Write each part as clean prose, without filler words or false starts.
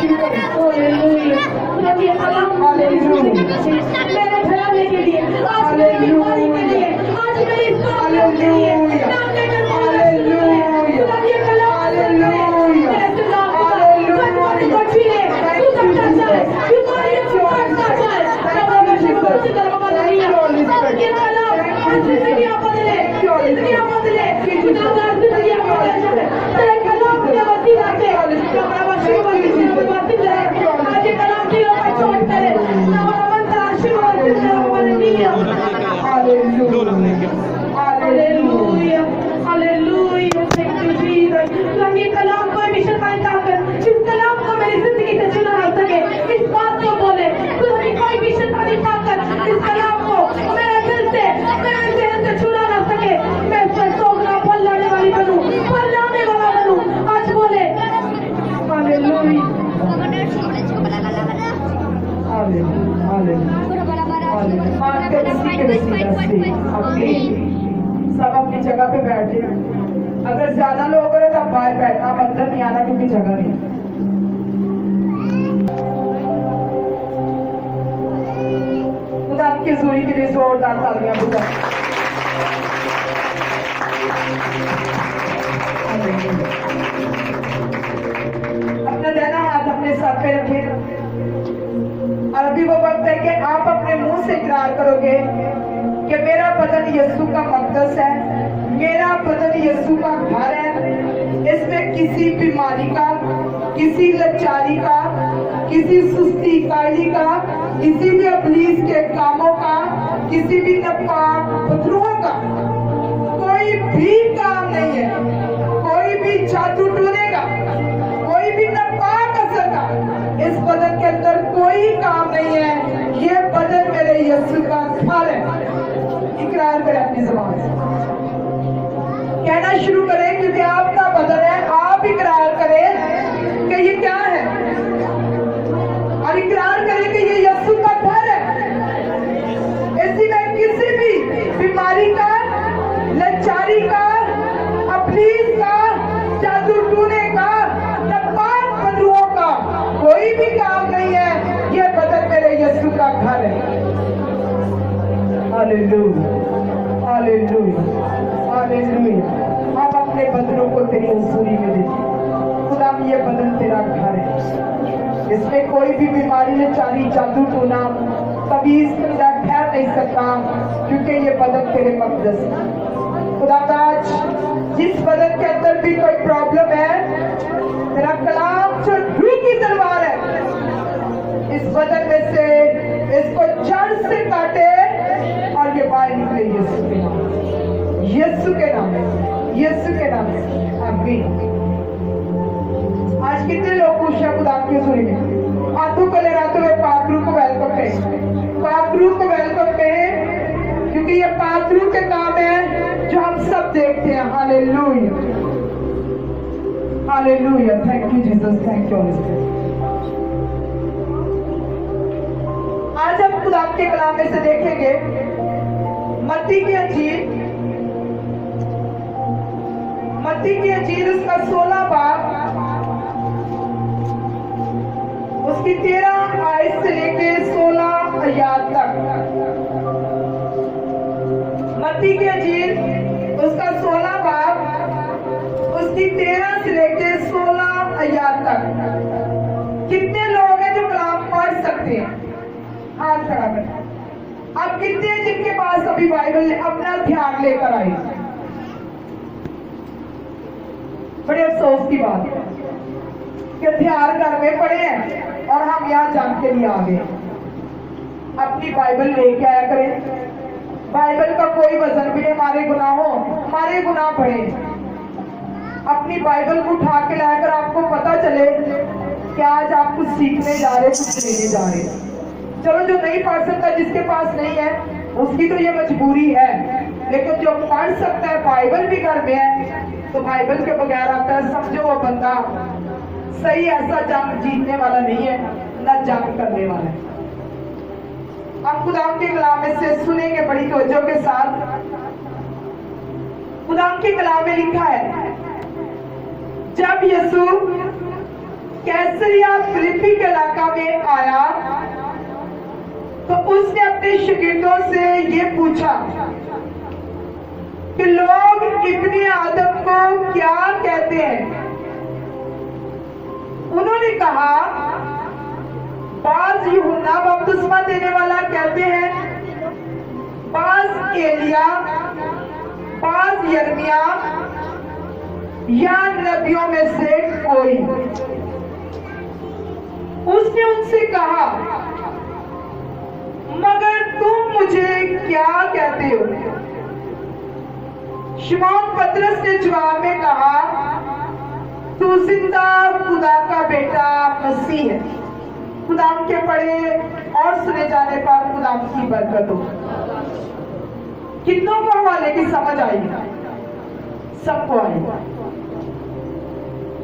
मेरे घराने के लिए, आज मेरी बीमारी के लिए, आज मेरी प्रॉब्लम के लिए, नाम लेकर खुदा ये कलाम मेरे सुनाम को छीने, तू समझा जाए, बीमारियों को काटना जाए, तब हमें शिकवा से दरवा नहीं है। अब ये कलाम जिंदगियां बदले, खुदादार जिंदगियां बदले, तेरे कलाम के वसीला से हमारा शिकवा से बातिल है। आज ये कलाम दिलों पर चोट करे, हमारा मन का शिकवा से दरवा नहीं है। Hallelujah, hallelujah, thank you Jesus. हम ये कलाम को मिशन में ताकत, इस कलाम को मेरी जिंदगी से चुना ना सके, इस बात को बोले तो हमें कोई मिशन वाली ताकत इस कलाम को मेरे दिल से, मेरे जहन से चुना ना सके। मैं उसमें सोगना फल लाने वाली बनूं, फल लाने वाला बनूं। आज बोले हालेलुया, सब अपनी जगह पे बैठे। अगर ज्यादा लोग हैं तब बाहर बैठना, अंदर नहीं आना क्योंकि जगह नहीं। खुदा आपकी हजूरी के लिए जोरदार तालियां बजाएं। अपना दाहिना हाथ अपने सर पे रखें और अभी वो वक्त है कि आप अपने मुंह से इकरार करोगे कि मेरा बदन यीशु का मक़दस है, मेरा बदन यीशु का घर है। इसमें किसी बीमारी का, किसी लाचारी का, किसी सुस्ती कायली का, किसी भी इब्लीस के कामों का, किसी भी नापाक पत्थरों का कोई भी काम नहीं है। कोई भी जादू टोने का, कोई भी नापाक असर का इस बदन के अंदर कोई काम नहीं है। ये बदन मेरे यीशु का घर है। इकरार करें अपनी ज़बान से, कहना शुरू करें क्योंकि आपका बदन है। आप इकरार करें कि ये क्या है और इकरार करें कि ये यीशु का घर है। इसी में किसी भी बीमारी का, लाचारी का, इब्लीस का, जादू टूने का, नापाक बदरुओं का कोई भी काम नहीं है। ये बदन मेरे यीशु का घर है। Hallelujah, hallelujah, hallelujah. हम अपने बदनों को तेरी हजूरी में देते। खुदा ये बदन तेरा घर है। इसमें कोई भी बीमारी, लाचारी, जादू टोना, तवीज़ ठहर नहीं सकता क्योंकि ये बदन तेरे मक़दस है। खुदा आज जिस बदन के अंदर भी कोई प्रॉब्लम है, तेरा कलाम जो रूह की तलवार है इस बदन में से इसको जड़ से काटे और ये बाहर निकले यीशु के नाम, यीशु के नाम, यीशु के नाम। आमीन। आज कितने लोग खुश हैं खुदा की हजूरी में? हाथों को लहराते हुए पाक रूह को वेलकम करें, पाक रूह को वेलकम करें क्योंकि ये पाक रूह के काम है जो हम सब देखते हैं। Hallelujah, hallelujah, thank you Jesus, thank you holy spirit. आज हम खुदा के कलाम में से देखेंगे मत्ती की अंजील, मत्ती की अंजील उसका 16 बाब, उसकी 13 आयत से लेके 16 आयत तक। मत्ती की अंजील उसका 16 बाब, उसकी 13 से लेके 16 आयत तक। कितने लोग हैं जो कलाम पढ़ सकते हैं? हाथ खड़ा करें। आप कितने हैं जिनके पास अभी बाइबल अपना ध्यान लेकर आए? बड़े अफसोस की बात है कि हथियार घर में पड़े हैं और हम यहाँ जान के लिए आ गए। अपनी बाइबल लेके आया करें। बाइबल का कोई वजन भी नहीं, हमारे गुनाह पड़े। अपनी बाइबल को उठा के लाकर आपको पता चले कि आज आप कुछ सीखने जा रहे, कुछ लेने जा रहे। चलो जो नहीं पढ़ सकता, जिसके पास नहीं है उसकी तो ये मजबूरी है, लेकिन जो पढ़ सकता है, बाइबल भी घर में है, तो बाइबल के बगैर आता है, समझो वो बंदा सही ऐसा जंग जीतने वाला नहीं है, न जंग करने वाला है। हम खुदा के कलाम में से सुनेंगे बड़ी तवज्जो के साथ। खुदा के कलाम में लिखा है, जब यीशु कैसरिया फिलिप्पी के इलाका में आया तो उसने अपने शागिर्दों से ये पूछा कि लोग इब्ने आदम को क्या कहते हैं। उन्होंने कहा, बाज यूहन्ना बपतिस्मा देने वाला कहते हैं, बाज एलिया, बाज यिर्मयाह या नबियों में से कोई। उसने उनसे कहा, मगर तुम मुझे क्या कहते हो? शिमोन पतरस ने जवाब में कहा, तू जिंदा खुदा का बेटा मसीह है। खुदा के पढ़े और सुने जाने पर खुदा की बरकत हो। कितनों को हवाले की समझ आई? सबको आई।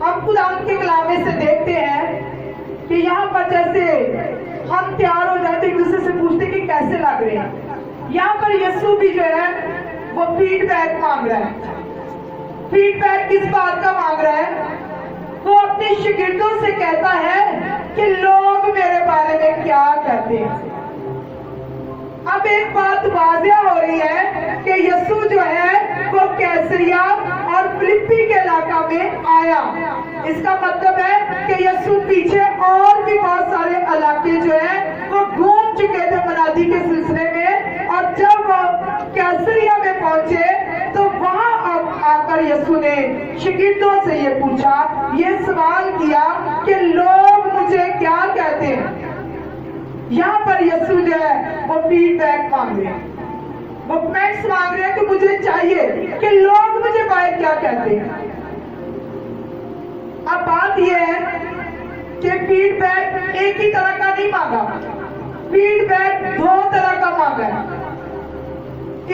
हम खुदा के कलामे से देखते हैं कि यहाँ पर जैसे हम तैयार हो जाते एक दूसरे से पूछते कि कैसे लग रहे हैं। यहाँ पर यीशु भी जो है वो फीडबैक मांग रहा है। फीडबैक किस बात का मांग रहा है? वो अपने शागिर्दों से कहता है कि लोग मेरे बारे में क्या कहते हैं। अब एक बात वाज़ेह हो रही है कि यीशु जो है वो कैसरिया और फिलिप्पी के इलाका में आया। इसका मतलब है कि यीशु पीछे और भी बहुत सारे इलाके जो है वो घूम चुके थे मनादी के सिलसिले में, और जब वो कैसरिया में पहुंचे तो वहां आकर यीशु ने शागिर्दों से ये पूछा, ये सवाल किया कि लोग मुझे क्या कहते हैं। यहाँ पर यीशु जो है वो फीडबैक मांग रहे हैं, वो फैक्ट्स मांग रहे हैं कि मुझे चाहिए कि लोग मुझे बाहर क्या कहते हैं। अब बात यह है कि फीडबैक एक ही तरह का नहीं मांगा, फीडबैक दो तरह का मांगा है।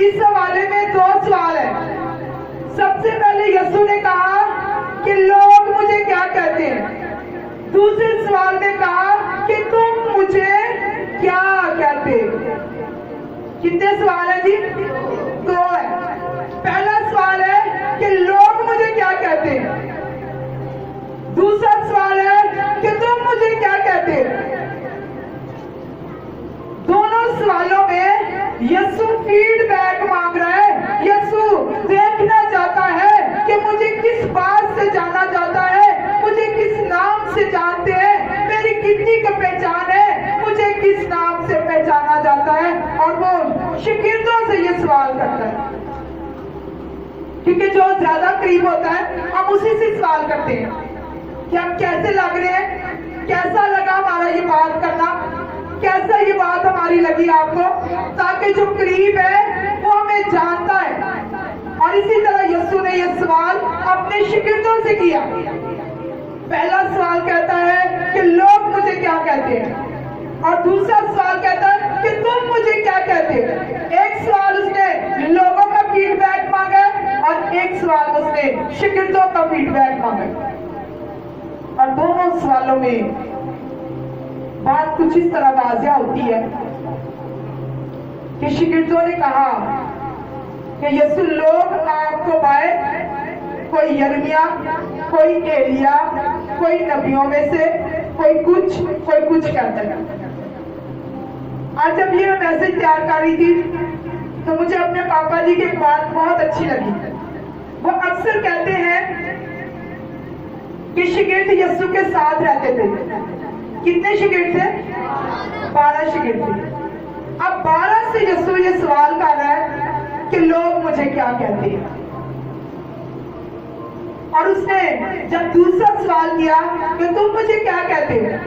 इस हवाले में दो सवाल है। सबसे पहले यीशु ने कहा कि लोग मुझे क्या कहते हैं। दूसरे सवाल में कहा कि तुम मुझे क्या कहते हो। कितने सवाल है जी? दो है। पहला सवाल है कि लोग मुझे क्या कहते हैं। दूसरा सवाल है कि तुम मुझे क्या कहते हो। दोनों सवालों में यीशु फीडबैक मांग रहा है। यीशु देखना चाहता है कि मुझे किस बात से जाना जाता है, मुझे किस नाम से जानते हैं, मेरी कितनी की पहचान है, मुझे किस नाम से पहचाना जाता है। और वो शागिर्दों से ये सवाल करता है, क्योंकि जो ज्यादा करीब होता है हम उसी से सवाल करते हैं कि हम कैसे लग रहे हैं, कैसा लगा हमारा ये बात करना, कैसा ये बात हमारी लगी आपको, ताकि जो करीब है वो हमें जानता है। और इसी तरह यीशु ने ये सवाल अपने शागिर्दों से किया। पहला सवाल कहता है कि लोग मुझे क्या कहते हैं, और दूसरा सवाल कहता है कि तुम मुझे क्या कहते हो। एक सवाल उसने लोगों का फीडबैक मांगा और एक सवाल उसने शागिर्दों का फीडबैक मांगा, और दोनों सवालों में बात कुछ इस तरह वाज़ेह होती है कि शागिर्दों ने कहा कि यीशु लोग आपको बाय कोई यिर्मयाह, कोई एलिया, कोई नबियों में से कोई कुछ कहता है। आज जब ये मैसेज तैयार कर रही थी तो मुझे अपने पापा जी की एक बात बहुत अच्छी लगी। वो अक्सर कहते हैं कि शागिर्द यीशु के साथ रहते थे। कितने शागिर्द थे? 12 शागिर्द थे। अब 12 से यीशु ये सवाल कर रहा है कि लोग मुझे क्या कहते हैं। और उसने जब दूसरा सवाल किया कि तुम मुझे क्या कहते हो,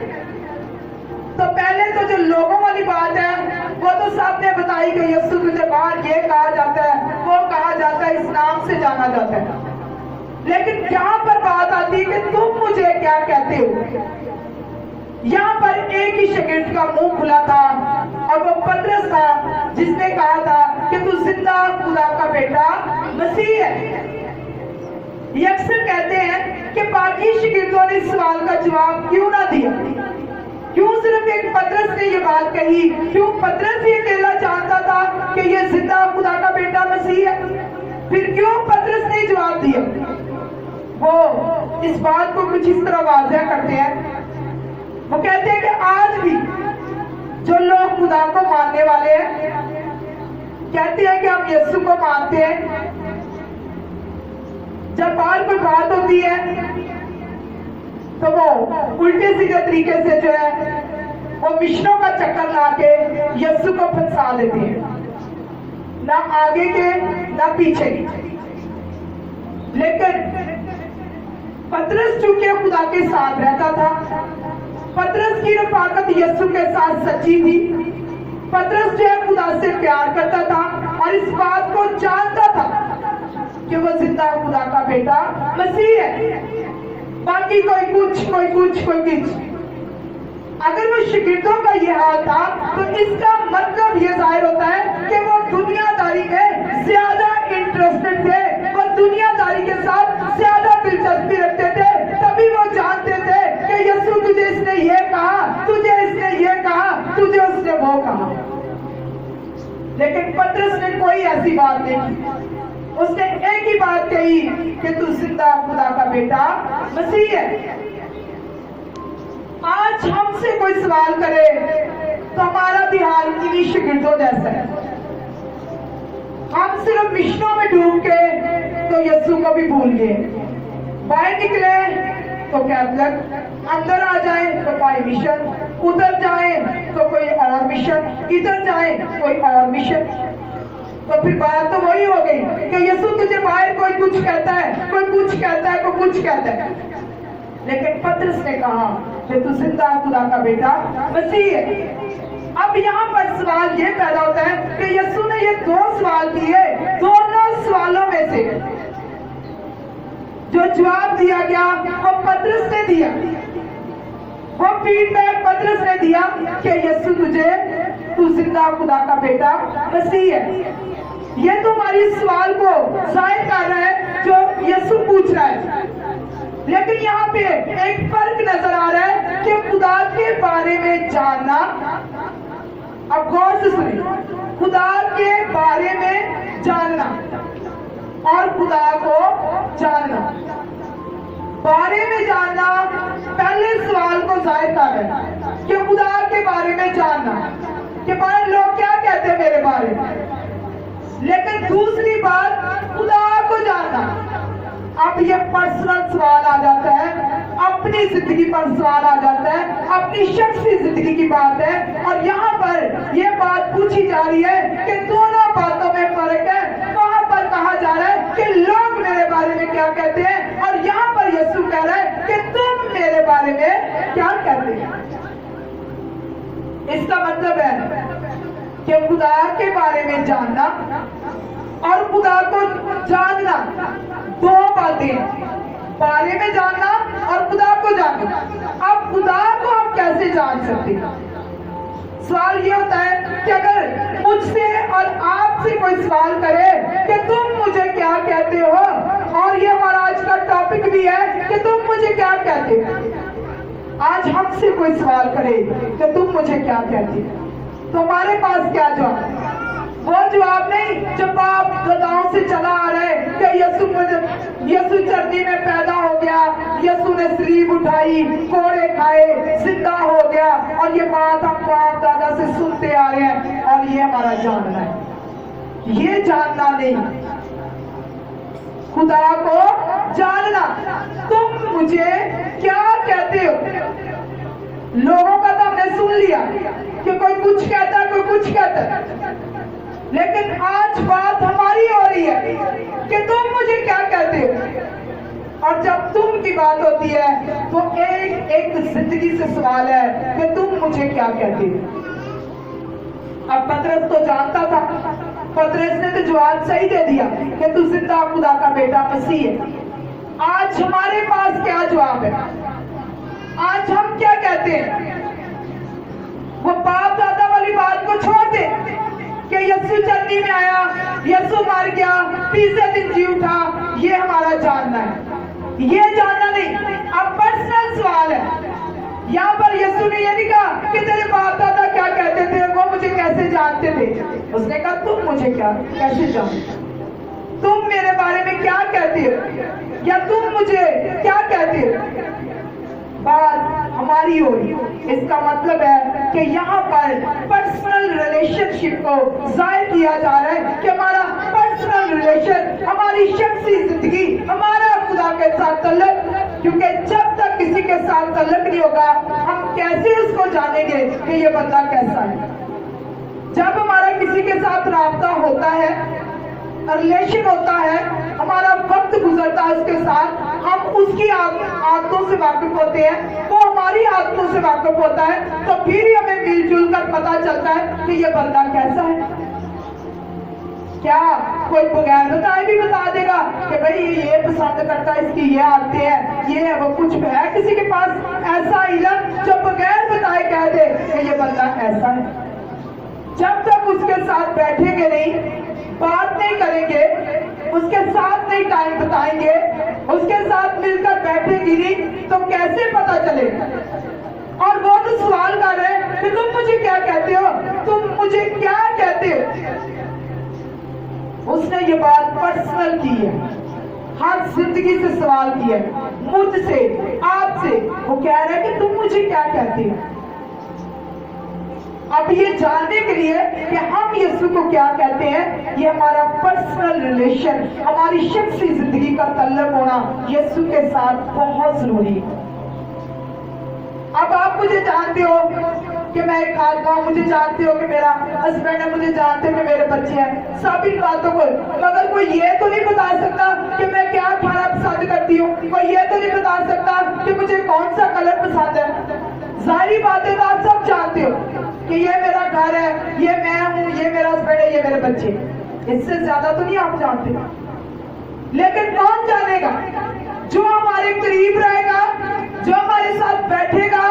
तो पहले तो जो लोगों वाली बात है वो तो सबने बताई कि यीशु तुझे बाहर ये कहा जाता है, वो कहा जाता है, इस नाम से जाना जाता है। लेकिन यहाँ पर बात आती है कि तुम मुझे क्या कहते हो। यहाँ पर एक ही शागिर्द का मुंह खुला था और वो पतरस था, जिसने कहा था कि तू जिंदा खुदा का बेटा मसीह है। ये अक्सर कहते हैं कि बाकी शागिर्दों ने इस सवाल का जवाब क्यों ना दिया, क्यों सिर्फ एक पतरस ने ये बात कही, क्यों पतरस ही अकेला जानता था कि ये जिंदा खुदा का बेटा मसीह है, फिर क्यों पतरस ने जवाब दिया। वो इस बात को कुछ इस तरह वाज़ह करते हैं। वो कहते हैं कि आज भी जो लोग खुदा को मानने वाले हैं, कहते हैं कि हम यीशु को मानते हैं, जब बाहर कोई बात होती है तो वो उल्टे सीधे तरीके से जो है वो मिशनों का चक्कर ला के यीशु को फंसा देते हैं, ना आगे के ना पीछे के। लेकिन पतरस चूंकि खुदा के साथ रहता था, पतरस की रफाकत यीशु के साथ सच्ची थी, पतरस जो है खुदा से प्यार करता था और इस बात को जानता था कि वो जिंदा खुदा का बेटा मसीह है। बाकी कोई कुछ कोई कुछ कोई कुछ। अगर वो शागिर्दों का ये हाल था तो इसका मतलब ये जाहिर होता है कि वो दुनियादारी में ज्यादा इंटरेस्टेड थे, वो दुनियादारी के साथ ज्यादा दिलचस्पी रखते थे। तभी वो जानते थे कि यीशु तुझे इसने ये कहा, तुझे इसने ये कहा, तुझे उसने वो कहा। लेकिन पतरस ने कोई ऐसी बात नहीं की। उसने एक ही बात कही कि तू जिंदा खुदा का बेटा मसीह है। आज हमसे कोई सवाल करे तो हमारा भी हाल इन्हीं शागिर्दों जैसा है। हम सिर्फ मिशनों में डूब के तो यीशु को भी भूल गए। बाहर निकले तो कैथलिक, अंदर आ जाए तो कोई मिशन, उधर जाए तो कोई और मिशन, इधर जाए कोई और मिशन। तो फिर बात तो वही हो गई कि यीशु तुझे बाहर कोई कुछ कहता है, कोई कुछ कहता है, कोई कुछ कहता है। लेकिन पतरस ने कहा कि तू जिंदा खुदा का बेटा मसीह है। अब यहाँ पर सवाल ये पैदा होता है कि यीशु ने ये दो सवाल किए, दोनों सवालों में से जो जवाब दिया गया वो पतरस ने दिया, वो फीडबैक पतरस ने दिया कि यीशु तू जिंदा खुदा का बेटा मसीह है। ये तो हमारी सवाल को जाहिर कर रहा है जो यीशु पूछ रहा है। लेकिन यहाँ पे एक फर्क नजर आ रहा है कि खुदा के बारे में जानना, अब गौर से सुनिए, खुदा के बारे में जानना और खुदा को जानना। बारे में जानना पहले सवाल को जाहिर कर रहा है कि खुदा के बारे में जानना कि बाहर लोग क्या कहते हैं मेरे बारे में। लेकिन दूसरी बात खुदा को जानना। अब ये पर्सनल सवाल आ जाता है, अपनी जिंदगी पर सवाल आ जाता है, अपनी शख्सी जिंदगी की बात है। और यहाँ पर ये बात पूछी जा रही है कि दोनों बातों में फर्क है। वहां पर कहा जा रहा है कि लोग मेरे बारे में क्या कहते हैं, और यहाँ पर यीशु कह रहा है कि तुम मेरे बारे में क्या कहते हैं। इसका मतलब है कि खुदा के बारे में जानना और खुदा को जानना दो बातें, बारे में जानना और खुदा को जानना। अब खुदा को हम कैसे जान सकते हैं? सवाल ये होता है कि अगर मुझसे और आपसे कोई सवाल करे कि तुम मुझे क्या कहते हो, और ये हमारा आज का टॉपिक भी है कि तुम मुझे क्या कहते हो। आज हमसे कोई सवाल करे कि तुम मुझे क्या कहते हो, तो हमारे पास क्या जवाब? वो जवाब नहीं जो बाप गदाओं से चला आ रहे कि यीशु चरनी में पैदा हो गया, यीशु ने सलीब उठाई, कोड़े खाए, जिंदा हो गया, और ये बात हम बाप दादा से सुनते आ रहे हैं और ये हमारा जानना है। ये जानना नहीं, खुदा को जानना। तुम मुझे क्या कहते हो? लोगों का तो हमने सुन लिया कि कोई कुछ कहता है, कोई कुछ कहता है। लेकिन आज बात हमारी हो रही है कि तुम मुझे क्या कहते हो। और जब तुम की बात होती है तो एक एक जिंदगी से सवाल है कि तुम मुझे क्या कहते हो। अब पतरस तो जानता था, पतरस ने तो जवाब सही दे दिया कि तू जिंदा खुदा का बेटा मसीह है। आज हमारे पास क्या जवाब है? आज हम क्या कहते हैं? वो बाप दादा वाली बात को छोड़ दे कि यीशु चरनी में आया, यीशु मर गया, तीसरे दिन जी उठा, ये हमारा जानना है। ये जानना नहीं, अब पर्सनल सवाल है। यहाँ पर यीशु ने ये नहीं कहा कि तेरे बाप दादा क्या कहते थे, वो मुझे कैसे जानते थे। उसने कहा तुम मुझे क्या कैसे जानते, तुम मेरे बारे में क्या कहते हो। या तुम मुझे क्या कहते हो? बात हमारी हुई। इसका मतलब है कि यहाँ पर पर्सनल रिलेशनशिप को जाहिर किया जा रहा है कि हमारा पर्सनल रिलेशन, हमारी शख्सी जिंदगी, हमारा खुदा के साथ तल्लुक, क्योंकि जब तक किसी के साथ तल्लुक नहीं होगा हम कैसे उसको जानेंगे कि ये बंदा कैसा है। जब हमारा किसी के साथ राब्ता होता है, रिलेशन होता है, हमारा वक्त गुजरता है उसके साथ, हम उसकी आदतों से वाकिफ होते हैं, वो हमारी आदतों से वाकिफ होता है, तो फिर ही हमें मिलजुल कर पता चलता है कि ये बंदा कैसा है। क्या कोई बगैर बताए भी बता देगा कि भाई ये पसंद करता है, इसकी ये आदतें हैं, ये है वो? कुछ है किसी के पास ऐसा इल्म जो बगैर बताए कह दे कि ये बंदा ऐसा है? जब तक उसके साथ बैठेंगे नहीं, बात नहीं करेंगे, उसके साथ नहीं टाइम बताएंगे, उसके साथ मिलकर बैठेंगे नहीं, तो कैसे पता चलेगा? और वो तो सवाल कर रहे हैं कि तुम मुझे क्या कहते हो, तुम मुझे क्या कहते हो? उसने ये बात पर्सनल की है, हर जिंदगी से सवाल किया है, मुझसे, आपसे। वो कह रहा है कि तुम मुझे क्या कहते हो। अब ये जानने के लिए कि हम यीशु को क्या कहते हैं, ये हमारा पर्सनल रिलेशन, हमारी शख्सी जिंदगी का तल्लुक होना यीशु के साथ बहुत जरूरी है। अब आप मुझे जानते हो कि मैं एक खादमा हूं, मुझे जानते हो कि मेरा हस्बैंड है, मुझे जानते हो कि मेरे बच्चे हैं, सब इन बातों को, मगर कोई ये तो नहीं बता सकता कि मैं क्या खाना पसंद करती हूँ, कोई ये तो नहीं बता सकता कि मुझे कौन सा कलर पसंद है। सारी बातें तो आप सब जानते हो कि ये मेरा घर है, ये मैं हूँ, ये मेरा हस्बैंड है, ये मेरे बच्चे। इससे ज्यादा तो नहीं आप जानते। लेकिन कौन जानेगा? जो हमारे करीब रहेगा, जो हमारे साथ बैठेगा,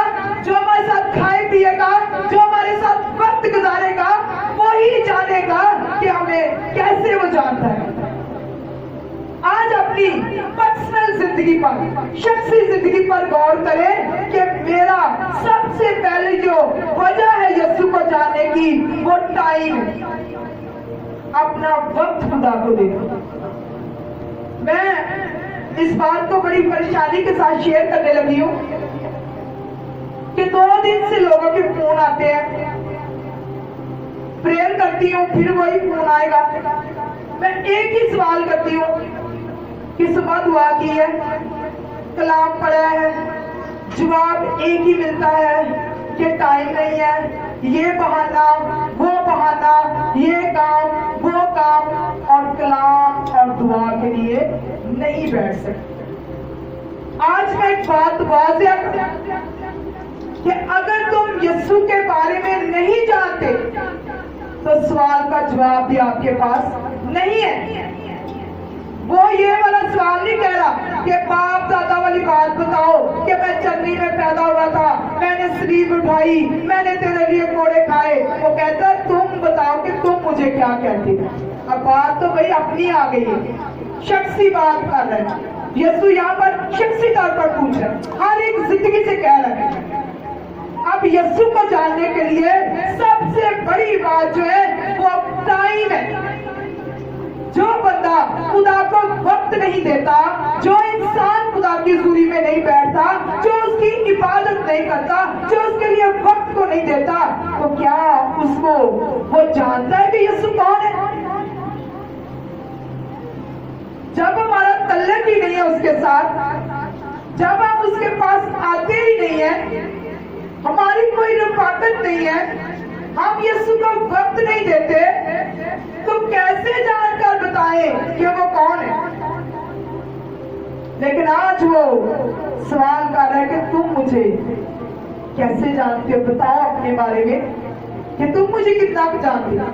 जो हमारे साथ खाए पिएगा, जो हमारे साथ वक्त गुजारेगा, वही जानेगा कि हमें कैसे वो जानता है। आज अपनी पर्सनल जिंदगी पर, शख्सी जिंदगी पर गौर करें कि मेरा सबसे पहले जो वजह है यीशु को जानने की, वो टाइम, अपना वक्त खुदा को देना। मैं इस बात को बड़ी परेशानी के साथ शेयर करने लगी हूँ कि 2 दिन से लोगों के फोन आते हैं, प्रेयर करती हूँ, फिर वही फोन आएगा। मैं एक ही सवाल करती हूँ कि सुबह दुआ की है, कलाम पढ़ा है, जवाब एक ही मिलता है कि टाइम नहीं है, ये बहाना, वो बहाना, ये काम, वो काम, और कलाम और दुआ के लिए नहीं बैठ सकते। आज मैं एक बात वाज़ेह करूं कि अगर तुम यीशु के बारे में नहीं जानते तो सवाल का जवाब भी आपके पास नहीं है। वो ये वाला सवाल नहीं कह रहा कि बाप दादा वाली बात बताओ कि मैं चन्नी में पैदा हुआ था, मैंने स्लीप उठाई, मैंने तेरे लिए कोड़े खाए। वो कहता तुम बताओ कि तुम मुझे क्या कहते हो। अब बात तो भाई अपनी आ गई है, शख्सी बात कर रहे हैं। यीशु यहाँ पर शख्सी तौर पर पूछ रहे हैं, हर एक जिंदगी से कह रहे हैं। अब यीशु को जानने के लिए सबसे बड़ी बात जो है वो टाइम है। जो बंदा खुदा को वक्त नहीं देता, जो इंसान खुदा की हुजूरी में नहीं बैठता, जो उसकी इबादत नहीं करता, जो उसके लिए वक्त को नहीं देता, तो क्या उसको वो जानता है कि यीशु कौन है? जब हमारा तल्लुक ही नहीं है उसके साथ, जब हम उसके पास आते ही नहीं है, हमारी कोई रफाकत नहीं है, हम यीशु को वक्त नहीं देते, तो कैसे जानकर बताएं कि वो कौन है? लेकिन आज वो सवाल कर रहा है कि तुम मुझे कैसे जानते हो, बताओ अपने बारे में कि तुम मुझे कितना जानते हो।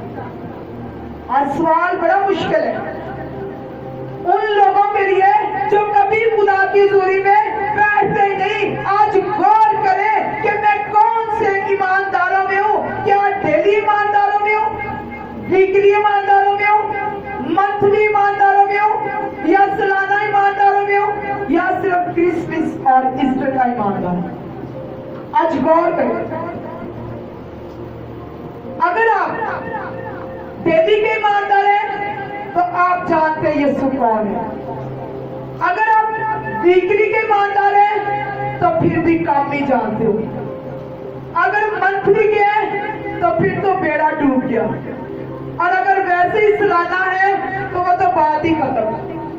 आज सवाल बड़ा मुश्किल है उन लोगों के लिए जो कभी खुदा की हुजूरी में बैठते ही नहीं। आज गौर करें कि मैं कौन से ईमानदारों में हूँ। क्या डेली ईमानदारों में हूँ, वीकली ईमानदारों में हूँ, मंथली ईमानदारों में हूँ, या सालाना ईमानदारों में हूँ, या सिर्फ क्रिसमस और ईस्टर का ईमानदार हूँ। आज गौर करें। अगर आप डेली के ईमानदार हैं तो आप जानते हैं यीशु कौन है। अगर आप वीकली के ईमानदार है तो फिर भी काम नहीं जानते हो, अगर मंथली के है तो फिर तो बेड़ा डूब गया, और अगर वैसे ही सालाना है तो वो तो बात ही खत्म।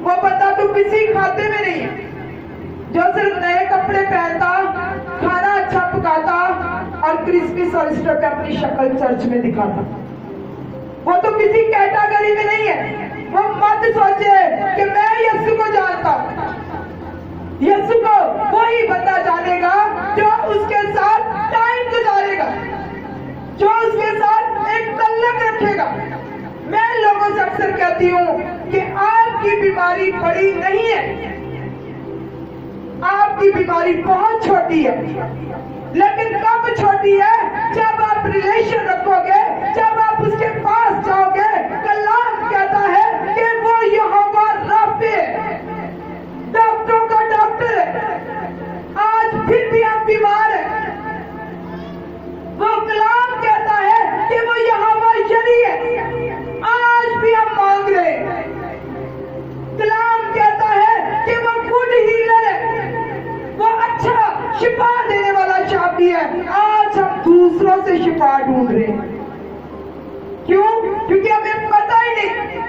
वो बंदा तो किसी खाते में नहीं है जो सिर्फ नए कपड़े पहनता, खाना अच्छा पकाता और क्रिसमस और ईस्टर पे अपनी शक्ल चर्च में दिखाता। वो तो किसी कैटेगरी में नहीं है। वो मत सोचे कि मैं यीशु को जानता हूं। यीशु को वही बंदा जानेगा जो उसके साथ टाइम गुजारेगा, जो उसके साथ एक तल्लक रखेगा। मैं लोगों से अक्सर कहती हूँ कि आपकी बीमारी बड़ी नहीं है, आपकी बीमारी बहुत छोटी है, लेकिन कब छोटी है? जब आप रिलेशन रखोगे, जब आप उसके पास जाओगे। कलाम कहता है कि वो यहोवा राफे है, डॉक्टरों का डॉक्टर है। आज फिर भी हम बीमार हैं, वो कलाम कहता है कि वो यहोवा यरी है, आज भी हम मांग रहे हैं। कलाम कहता है कि वो गुड हीलर है, वो अच्छा शिफा देने वाला शाफी है। आज हम दूसरों से शिफा ढूंढ रहे हैं। क्यों? क्योंकि हमें पता ही नहीं।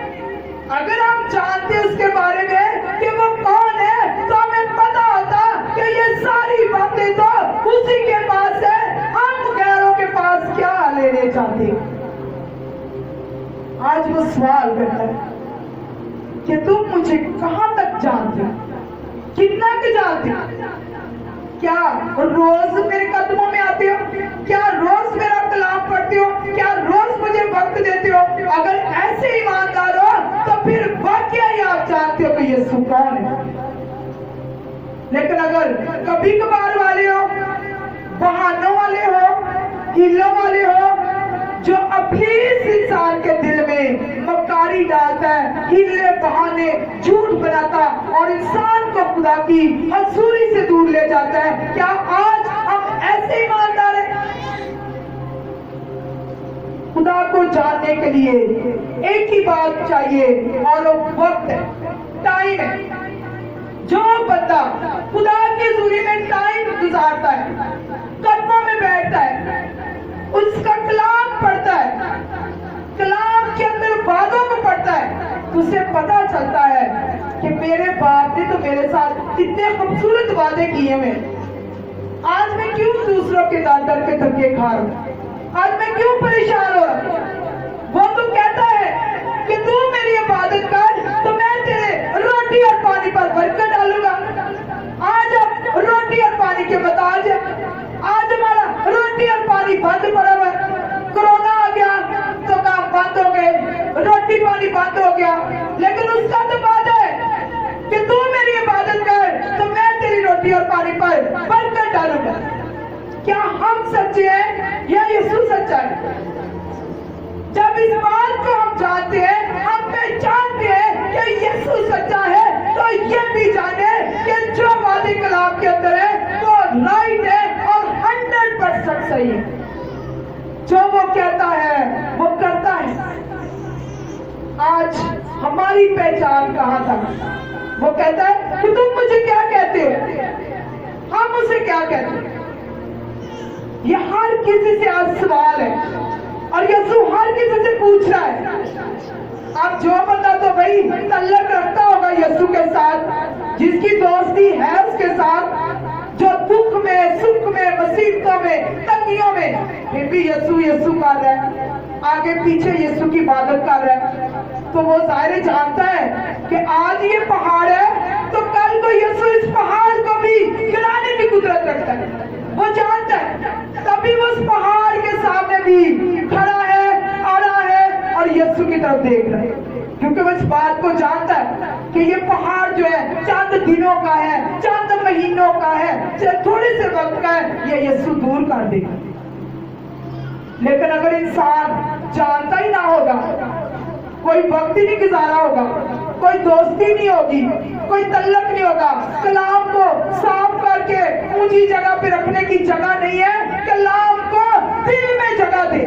अगर हम जानते उसके बारे में कि वो कौन है तो हमें पता होता कि ये सारी बातें तो उसी के पास है, हम गैरों के पास क्या लेने चाहते। आज वो सवाल करता है कि तुम मुझे कहां तक जानते हो, कितना के जानते हो? क्या रोज मेरे कदमों में आते हो? क्या रोज मेरा कलाम पढ़ते हो? क्या रोज मुझे वक्त देते हो? अगर ऐसे ईमानदार हो तो फिर वाकई ही आप जानते हो कि यीशु कौन है। लेकिन अगर कभी कभार वाले हो, बहानों वाले हो, हीलों वाले हो, जो अभी इस इंसान के दिल में मक्कारी डालता है, हीले बहाने झूठ बनाता और इंसान को खुदा की हजूरी से दूर ले जाता है, क्या आज हम ऐसे ईमानदार हैं? खुदा को जानने के लिए एक ही बात चाहिए और वो वक्त है, टाइम है। जो बंदा खुदा की हजूरी में टाइम गुजारता है, कदमों में बैठता है, उसका कलाम पढ़ता है, कलाम के अंदर बातों को पढ़ता है, तो उसे पता चलता है कि मेरे बाप ने तो मेरे साथ कितने खूबसूरत वादे किए हैं। आज मैं क्यों दूसरों के दर के धक्के खा रहा हूं? आज मैं क्यों परेशान हो रहा हूं? वो तो कहता है कि तू मेरी इबादत कर तो मैं तेरे रोटी और पानी पर बरकत डालूंगा। आज अब रोटी और पानी के बताज है, आज हमारा रोटी और पानी बंद पड़ा हुआ है। कोरोना आ गया तो काम बंद हो गए, रोटी पानी बंद हो गया, लेकिन उसका तो वादा है कि तू मेरी इबादत कर तो मैं तेरी रोटी और पानी पर बरकत डालूंगा। क्या हम सच्चे हैं या यीशु सच्चा है? जब इस बात को हम जानते हैं, हम पहचानते हैं कि यीशु सच्चा है, तो ये भी जाने कि जो वादे कलाम के अंदर है वो राइट है और 100% सही है। जो वो कहता है वो करता है। आज हमारी पहचान कहां तक? वो कहता है कि तुम मुझे क्या कहते हो, हम उसे क्या कहते हैं। ये हर किसी से आज सवाल है और यीशु हर किसी से पूछ रहा है। अब जो बंदा तो भाई तल्लक रखता होगा यीशु के साथ, जिसकी दोस्ती है उसके साथ, जो दुख में, सुख में, मुसीबतों में, तंगियों में फिर भी यीशु यीशु कर रहा है, आगे पीछे यीशु की इबादत कर रहा है, तो वो जाहिर जानता है कि आज ये पहाड़ है तो कल को यीशु इस पहाड़ को भी गिराने की कुदरत रखता है। वो जानता है, तभी वो उस पहाड़ के सामने भी खड़ा है, अड़ा है और यीशु की तरफ देख रहा है, क्योंकि वो इस बात को जानता है कि ये पहाड़ जो है चंद दिनों का है, चंद महीनों का है, थोड़े से वक्त का है, ये यीशु दूर कर देगा। लेकिन अगर इंसान जानता ही ना होगा, कोई वक्त ही नहीं गुजारा होगा, कोई दोस्ती नहीं होगी, कोई तल्लक नहीं होगा, कलाम को साफ करके ऊंची जगह पे रखने की जगह नहीं है, कलाम को दिल में जगह दे,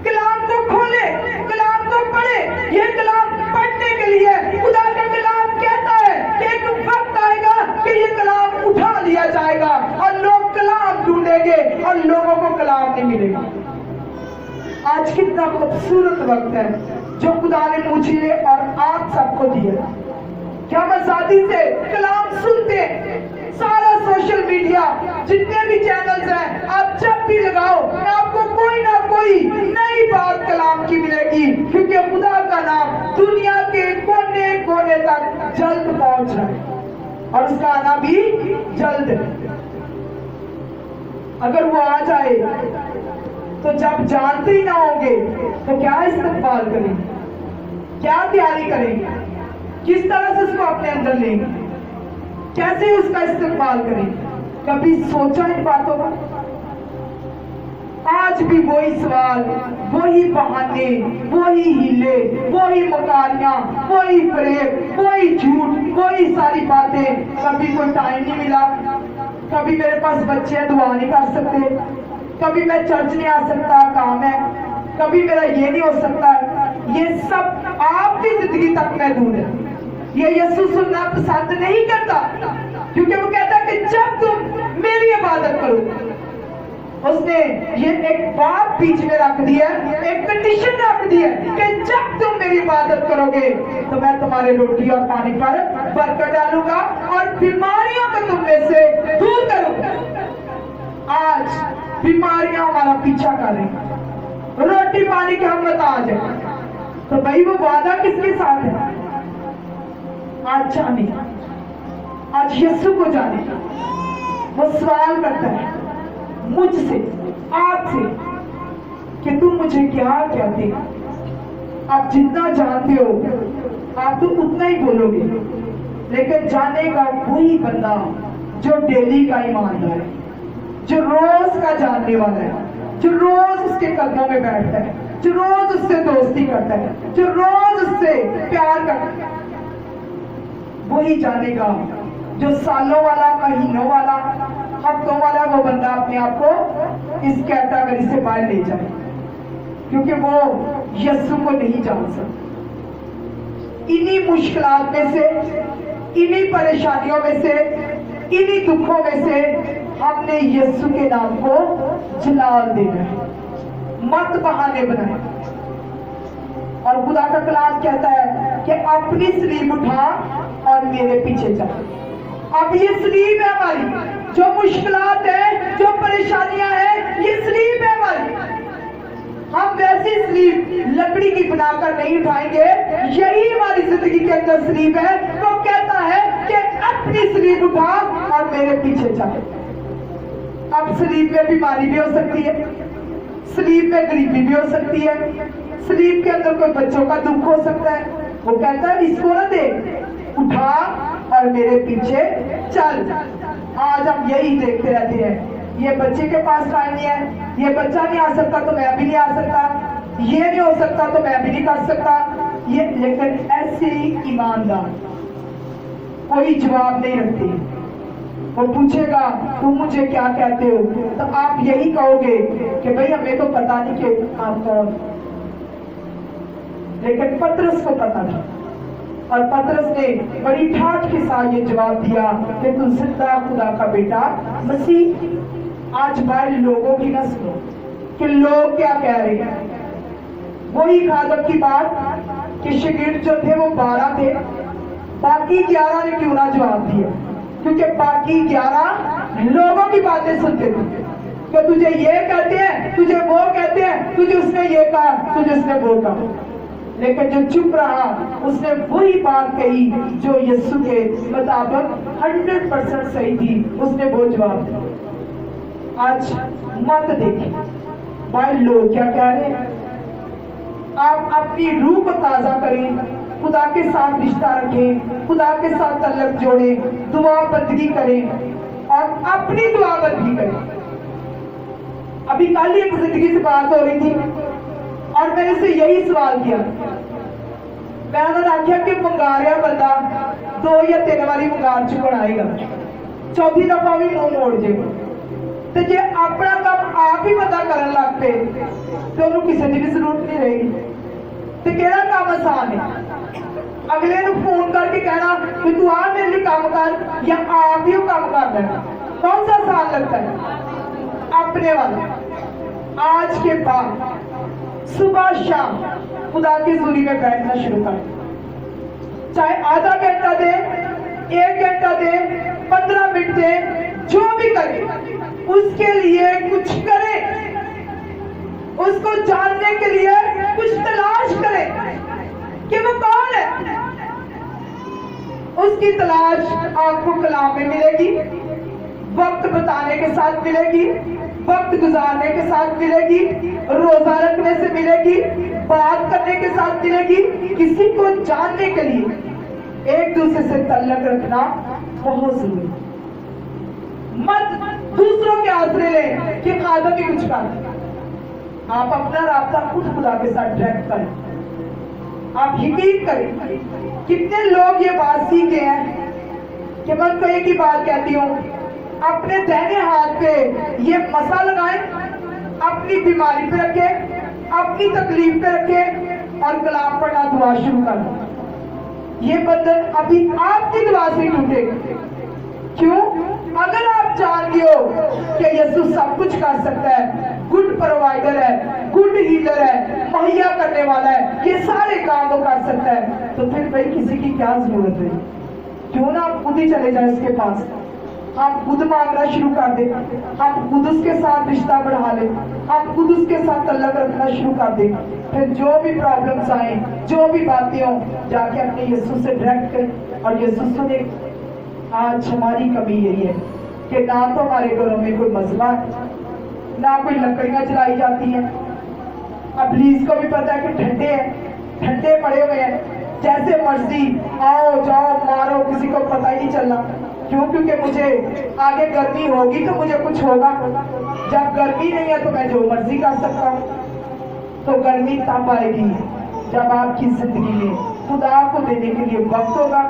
कलाम को खोले, कलाम को पढ़े। ये कलाम पढ़ने के लिए खुदा का कलाम कहता है कि एक वक्त आएगा मिलेगी। आज कितना खूबसूरत वक्त है जो खुदा ने मुझे और आप सबको दिया। क्या हम आजादी से कलाम सुनते हैं। सारा सोशल मीडिया जितने भी चैनल्स हैं, आप जब भी लगाओ आपको कोई ना कोई नई बात कलाम की मिलेगी, क्योंकि खुदा का नाम दुनिया के कोने कोने तक जल्द पहुंच रहा है और उसका आना भी जल्द है। अगर वो आ जाए तो जब जानते ही ना होंगे तो क्या इस्तेमाल करेंगे, क्या तैयारी करेंगे, किस तरह से उसको अपने अंदर लेंगे, कैसे उसका इस्तेमाल करेंगे। कभी सोचा इन बातों का? आज भी वही सवाल, वही बहाने, वही हीले, वही मकारियां, वही फरेब, वही झूठ, वही सारी बातें। कभी कोई टाइम नहीं मिला, कभी मेरे पास बच्चे हैं दुआ नहीं कर सकते, कभी मैं चर्च नहीं आ सकता काम है, कभी मेरा ये नहीं हो सकता। ये सब आपकी जिंदगी तक महदूद है। ये यीशु सुनना पसंद नहीं करता, क्योंकि वो कहता है कि जब तुम मेरी इबादत करो। उसने ये एक बात बीच में रख दी है, एक कंडीशन रख दी है कि जब तुम मेरी इबादत करोगे तो मैं तुम्हारे रोटी और पानी पर बरकत डालूंगा और बीमारियों को तुम में से दूर करूंगा। आज बीमारियां हमारा पीछा कर रही, रोटी पानी की हम आज है, तो भाई वो वादा किसके साथ है? आज जाने, आज यीशु को जाने। वो सवाल करता है मुझसे, आपसे, कि तुम मुझे क्या कहते हो। आप जितना जानते हो आप तो उतना ही बोलोगे, लेकिन जानेगा वही बंदा जो डेली का ईमानदार है, जो रोज का जानने वाला है, जो रोज उसके कदमों में बैठता है, जो रोज उससे दोस्ती करता है, जो रोज उससे प्यार करता है। वही जानेगा जो सालों वाला, महीनों वाला, हफ्तों वाला वो बंदा अपने आप को इस कैटेगरी से बाहर ले जाए, क्योंकि वो यीशु को नहीं जान सकता। इन्हीं मुश्किलात में से, इन्हीं परेशानियों में से, इन्हीं दुखों में से हमने यीशु के नाम को जलाल देना है, मत बहाने बनाए। और खुदा का कलाम कहता है कि अपनी सलीब उठा और मेरे पीछे चल। अब ये सलीब है हमारी, जो मुश्किलात है, जो परेशानियां हैं, ये सलीब है हमारी। हम वैसी सलीब लकड़ी की बनाकर नहीं उठाएंगे, यही हमारी जिंदगी के अंदर सलीब है। वो कहता है कि अपनी सलीब उठा और मेरे पीछे चल। अब सलीब में बीमारी भी हो सकती है, सलीब में गरीबी भी हो सकती है, सलीब के अंदर कोई बच्चों का दुख हो सकता है। वो कहता है इसको ना दे, उठा और मेरे पीछे चल। आज हम यही देखते रहते हैं, ये बच्चे के पास टाइम नहीं है, ये बच्चा नहीं आ सकता तो मैं भी नहीं आ सकता, ये नहीं हो सकता तो मैं भी नहीं कर सकता। ये लेकिन ऐसे ही ईमानदार कोई जवाब नहीं रखते। वो पूछेगा तुम मुझे क्या कहते हो, तो आप यही कहोगे कि भाई हमें तो पता नहीं कि आप कौन। लेकिन पतरस को पता था, और पतरस ने बड़ी ठाठ के साथ ये जवाब दिया कि तू जिंदा खुदा का बेटा मसीह। आज बाहर लोगों की न सुनो कि लोग क्या कह रहे हैं। वही खादम की बात कि शागिर्द जो थे वो 12 थे, बाकी 11 ने क्यों ना जवाब दिया, क्योंकि बाकी 11 लोगों की बातें सुनते थे कि तुझे ये कहते हैं, तुझे वो कहते हैं, तुझे उसने ये कहा, तुझे उसने वो कहा। लेकिन जो चुप रहा उसने वही बात कही जो यीशु के मुताबिक 100% सही थी, उसने वो जवाब दिया। आज मत देखें भाई लोग क्या कह रहे हैं। आप अपनी रूह को ताजा करें, खुदा के साथ रिश्ता रखें, खुदा के साथ तल्लक जोड़ें, दुआ बंदगी करें और अपनी दुआ बंदगी करें। अभी कल एक जिंदगी से बात हो रही थी और मैंने से यही सवाल किया। मैं उन्होंने आख्या कि मंगारिया बंदा 2 या 3 बारी मंगार चुकन आएगा, चौथी दफा भी मुंह मोड़ जाएगा। तो जे अपना काम आप ही बंदा करन लग पे तो उन्होंने किसी की भी जरूरत नहीं रहेगी। तो केड़ा काम आसान है? अगले को फोन करके कहना कि तू आ मेरे लिए काम कर, या आप ही काम कर देना। कौन सा आसान लगता है? अपने वाला। आज के बाद सुबह शाम खुदा की हुजूरी में बैठना शुरू कर। चाहे आधा घंटा दे, 1 घंटा दे, 15 मिनट दे, जो भी करे उसके लिए कुछ करे, उसको जानने के लिए कुछ तलाश करे कि वो कौन है। उसकी तलाश आपको कलाम में मिलेगी, वक्त बताने के साथ मिलेगी, वक्त गुजारने के साथ मिलेगी, रोजा रखने से मिलेगी, बात करने के साथ मिलेगी। किसी को जानने के लिए एक दूसरे से ताल्लुक रखना बहुत जरूरी। मत दूसरों के आसरे ले कि आदमी भी कुछ कर। आप अपना रास्ता खुद खुदा के साथ डायरेक्ट करें। आप यकीन करें, कितने लोग ये बात सीखे हैं कि मैं तो एक ही बात कहती हूँ, अपने दाहिने हाथ पे ये मसा लगाएं, अपनी बीमारी पे रखे, अपनी तकलीफ पे रखे और कलाम पढ़ना दुआ शुरू कर दो। ये बंधन अभी आपकी दुआ से टूटेगा। क्यों? अगर आप जानते हो कि यीशु सब कुछ कर सकता है, गुड प्रोवाइडर है, गुड हीलर है, मुहैया करने वाला है, ये सारे काम वो कर सकता है, तो फिर भाई किसी की क्या जरूरत है? क्यों ना आप खुद ही चले जाए उसके पास, हम खुद मांगना शुरू कर दे, हम खुद उसके साथ रिश्ता बढ़ा ले, हम खुद उसके साथ ताल्लुक रखना शुरू कर दे। फिर जो भी प्रॉब्लम्स आए, जो भी बातें हो, जाके अपने यीशु से डायरेक्ट करें। और यीशु सुने, आज हमारी कमी यही है कि ना तो हमारे घरों में कोई मसला है, ना कोई लकड़ियां जलाई जाती हैं। अब लीज को भी पता है कि ठंडे हैं, ठंडे पड़े हुए हैं, जैसे मर्जी आओ जाओ मारो, किसी को पता ही नहीं चलना। क्यों? क्योंकि मुझे आगे गर्मी होगी तो मुझे कुछ होगा, जब गर्मी नहीं है तो मैं जो मर्जी कर सकता हूँ। तो गर्मी तब आएगी जब आपकी जिंदगी में खुदा को देने के लिए वक्त होगा,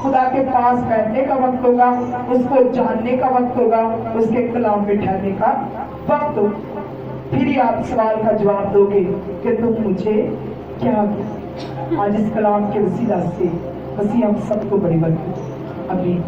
खुदा के पास बैठने का वक्त होगा, उसको जानने का वक्त होगा, उसके कलाम पे ठहरने का वक्त हो। फिर ही आप सवाल का जवाब दोगे कि तुम मुझे क्या दो। आज इस कलाम के वसीला से मसीह हम सबको बड़ी बरकत। अमीन।